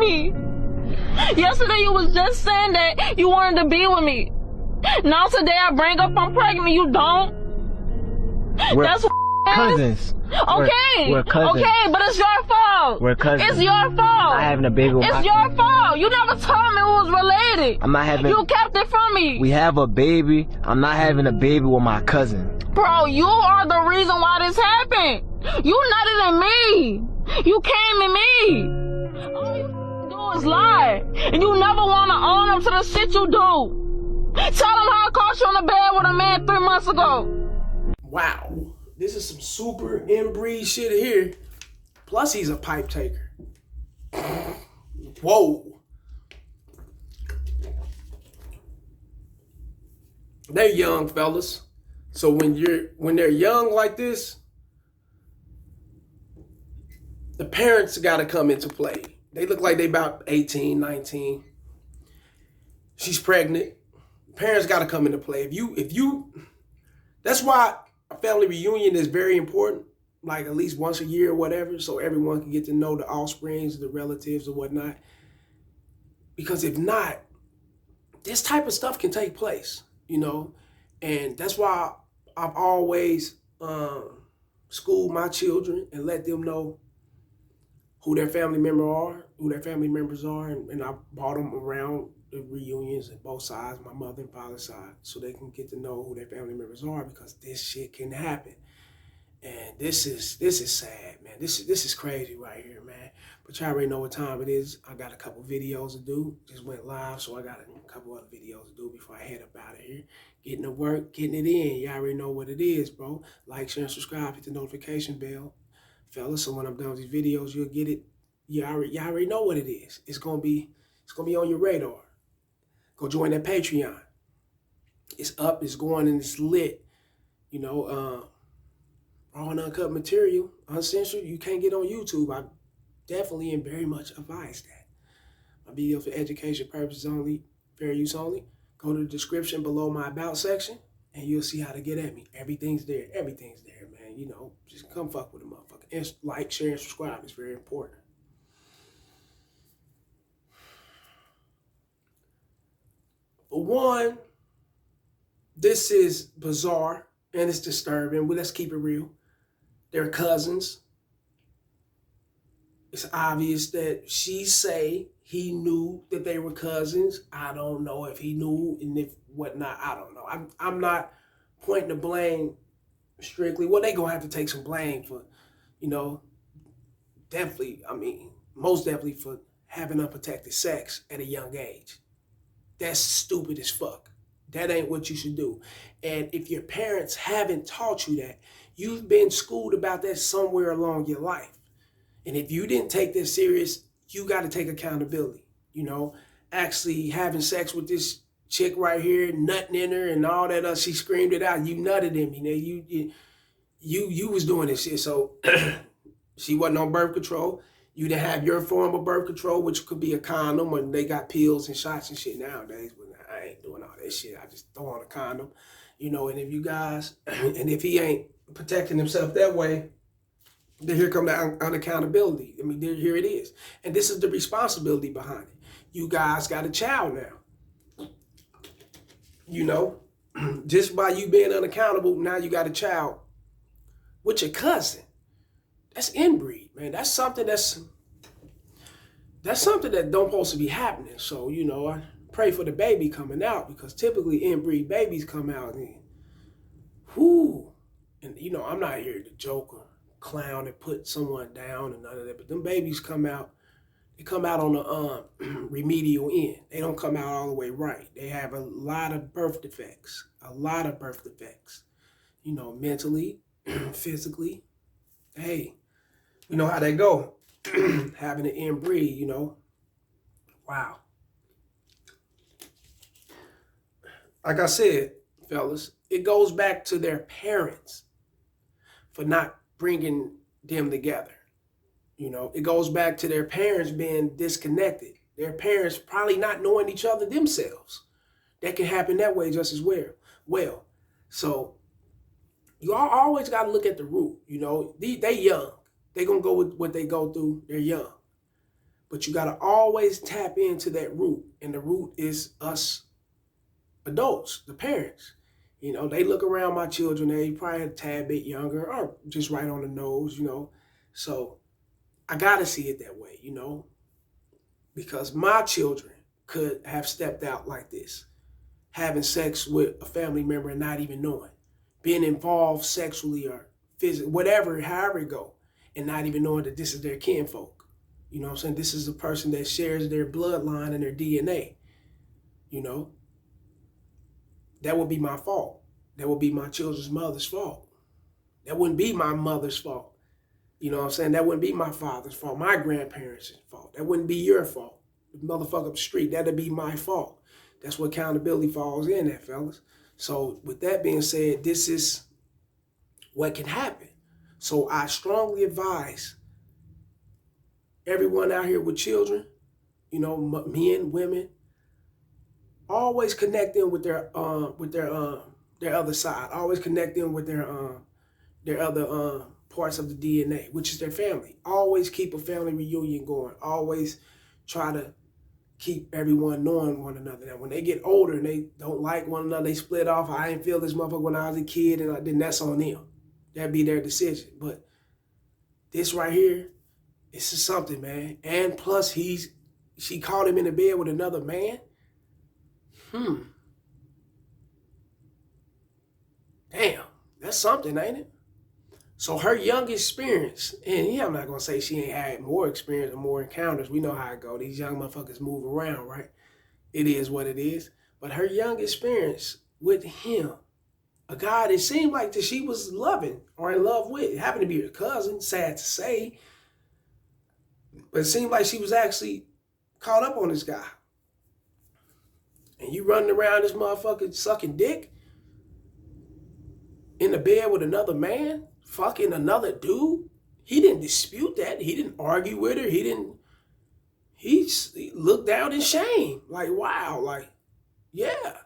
me. Yesterday you was just saying that you wanted to be with me. Now today I bring up I'm pregnant, you don't? That's cousins. Okay, we're cousins. Okay, but it's your fault. We're cousins. It's your fault. I'm not having a baby with It's your fault. You never told me it was related. I'm not having... You kept it from me. We have a baby. I'm not having a baby with my cousin. Bro, you are the reason why this happened. You nutted in me. You came in me. All you do is lie. And you never want to own up to the shit you do. Tell them how I caught you on the bed with a man 3 months ago. Wow. This is some super inbreed shit here. Plus, he's a pipe taker. Whoa. They're young, fellas. So when they're young like this, the parents got to come into play. They look like they about 18, 19. She's pregnant. Parents got to come into play. That's why a family reunion is very important, like at least once a year or whatever, so everyone can get to know the offsprings, the relatives or whatnot. Because if not, this type of stuff can take place, you know? And that's why I've always schooled my children and let them know who their family members are, and I brought them around the reunions on both sides, my mother and father's side, so they can get to know who their family members are, because this shit can happen. And this is sad, man. This is crazy right here, man. But y'all already know what time it is. I got a couple videos to do. Just went live, so I got a couple other videos to do before I head up out of here. Getting to work, getting it in. Y'all already know what it is, bro. Like, share, and subscribe. Hit the notification bell, fellas. So when I'm done with these videos, you'll get it. Y'all already know what it is. It's gonna be on your radar. Go join that Patreon. It's up, it's going, and it's lit. You know, raw and uncut material, uncensored, you can't get on YouTube. I definitely and very much advise that. My video for education purposes only, fair use only. Go to the description below my about section, and you'll see how to get at me. Everything's there. Everything's there, man. You know, just come fuck with a motherfucker. And like, share, and subscribe. It's very important. For one, this is bizarre and it's disturbing. But let's keep it real. They're cousins. It's obvious that she say he knew that they were cousins. I don't know if he knew and if whatnot. I don't know. I'm not pointing the blame strictly. Well, they gonna have to take some blame for, you know, definitely. I mean, most definitely for having unprotected sex at a young age. That's stupid as fuck. That ain't what you should do. And if your parents haven't taught you that, you've been schooled about that somewhere along your life. And if you didn't take this serious, you got to take accountability. You know, actually having sex with this chick right here, nutting in her and all that. She screamed it out. You nutted in me. Now you was doing this shit. So she wasn't on birth control. You didn't have your form of birth control, which could be a condom, or they got pills and shots and shit nowadays. But I ain't doing all that shit. I just throw on a condom, you know. And if you guys, and if he ain't protecting himself that way, then here come the unaccountability. I mean, here it is. And this is the responsibility behind it. You guys got a child now. You know, just by you being unaccountable, now you got a child with your cousin. That's inbreed, man. That's something that don't supposed to be happening. So, you know, I pray for the baby coming out, because typically inbreed babies come out and whoo. And, you know, I'm not here to joke or clown and put someone down and none of that, but them babies come out, they come out on the remedial end. They don't come out all the way right. They have a lot of birth defects, you know, mentally, physically. Hey, you know how they go. Having an inbreed, you know. Wow. Like I said, fellas, it goes back to their parents for not bringing them together. You know, it goes back to their parents being disconnected. Their parents probably not knowing each other themselves. That can happen that way just as well. So you always got to look at the root. You know, they young. They going to go with what they go through. They're young. But you got to always tap into that root. And the root is us adults, the parents. You know, they look around my children, they probably a tad bit younger or just right on the nose, you know. So I got to see it that way, you know, because my children could have stepped out like this, having sex with a family member and not even knowing, being involved sexually or physically, whatever, however it go, and not even knowing that this is their kinfolk. You know what I'm saying? This is a person that shares their bloodline and their DNA, you know. That would be my fault. That would be my children's mother's fault. That wouldn't be my mother's fault. You know what I'm saying? That wouldn't be my father's fault, my grandparents' fault. That wouldn't be your fault. The motherfucker up the street, that'd be my fault. That's what accountability falls in at, fellas. So with that being said, this is what can happen. So I strongly advise everyone out here with children, you know, men, women, always connect them with their other side. Always connect them with their other parts of the DNA, which is their family. Always keep a family reunion going. Always try to keep everyone knowing one another. Now, when they get older and they don't like one another, they split off. I didn't feel this motherfucker when I was a kid, and then that's on them. That'd be their decision. But this right here, this is something, man. And plus, she caught him in the bed with another man. Damn, that's something, ain't it? So her young experience, and yeah, I'm not going to say she ain't had more experience or more encounters. We know how it go. These young motherfuckers move around, right? It is what it is. But her young experience with him, a guy that seemed like that she was loving or in love with, it happened to be her cousin, sad to say, but it seemed like she was actually caught up on this guy. And you running around this motherfucker sucking dick in the bed with another man, fucking another dude. He didn't dispute that. He didn't argue with her. He looked down in shame. Like, wow, like, yeah.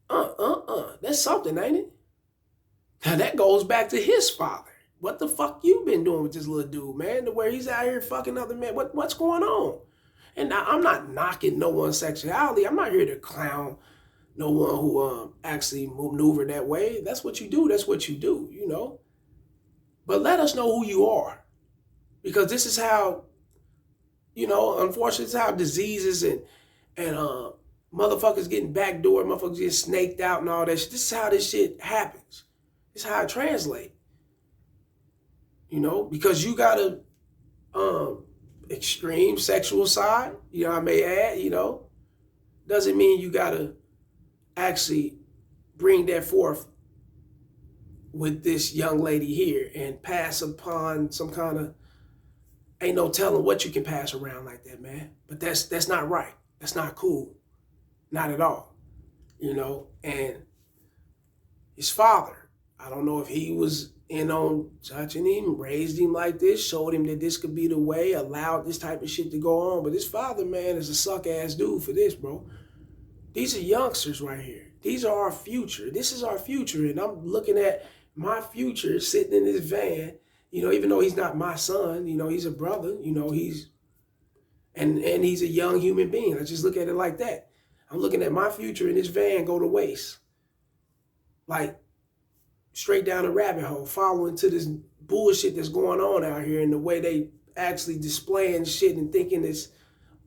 That's something, ain't it? Now that goes back to his father. What the fuck you been doing with this little dude, man? To where he's out here fucking other men. What's going on? And now, I'm not knocking no one's sexuality. I'm not here to clown no one who actually maneuver that way. That's what you do. That's what you do, you know. But let us know who you are. Because this is how, you know, unfortunately, it's how diseases and motherfuckers getting backdoor, motherfuckers getting snaked out and all that shit. This is how this shit happens. This is how it translates. You know, because you got a extreme sexual side, you know, I may add, you know, doesn't mean you got to actually bring that forth with this young lady here and pass upon some kind of, ain't no telling what you can pass around like that, man. But that's not right. That's not cool. Not at all. You know, and his father, I don't know if he was in on touching him, raised him like this, showed him that this could be the way, allowed this type of shit to go on. But his father, man, is a suck-ass dude for this, bro. These are youngsters right here. These are our future. This is our future. And I'm looking at my future sitting in this van, you know, even though he's not my son, you know, he's a brother, you know, and he's a young human being. Let's just look at it like that. I'm looking at my future in this van go to waste. Like, straight down a rabbit hole, following to this bullshit that's going on out here and the way they actually displaying shit and thinking it's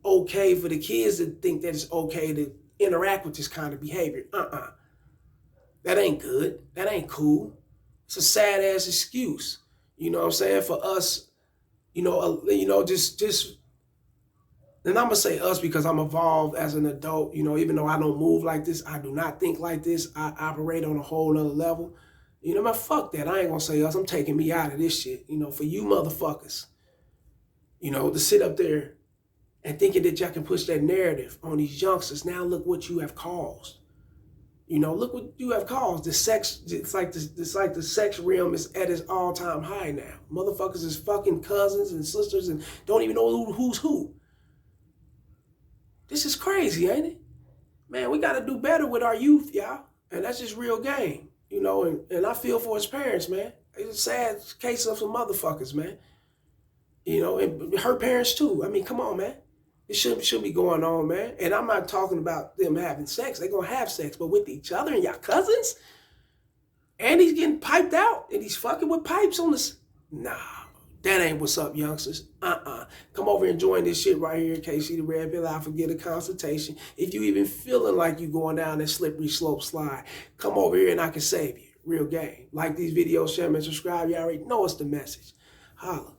okay for the kids to think that it's okay to interact with this kind of behavior. That ain't good. That ain't cool. It's a sad ass excuse. You know what I'm saying? For us, just, and I'm gonna say us because I'm evolved as an adult, you know, even though I don't move like this, I do not think like this. I operate on a whole nother level. You know, man, fuck that. I ain't gonna say us. I'm taking me out of this shit. You know, for you motherfuckers, you know, to sit up there and thinking that y'all can push that narrative on these youngsters. Now look what you have caused. You know, look what you have caused. The sex, it's like the sex realm is at its all-time high now. Motherfuckers is fucking cousins and sisters and don't even know who's who. This is crazy, ain't it? Man, we gotta do better with our youth, y'all. And that's just real game. You know, and I feel for his parents, man. It's a sad case of some motherfuckers, man. You know, and her parents too. I mean, come on, man. It shouldn't be going on, man. And I'm not talking about them having sex. They're going to have sex, but with each other and y'all cousins? And he's getting piped out and he's fucking with pipes on this. Nah, that ain't what's up, youngsters. Come over and join this shit right here, KC the Red Pill Alpha. Get a consultation. If you even feeling like you going down that slippery slope slide, come over here and I can save you. Real game. Like these videos, share and subscribe. You already know it's the message. Holla.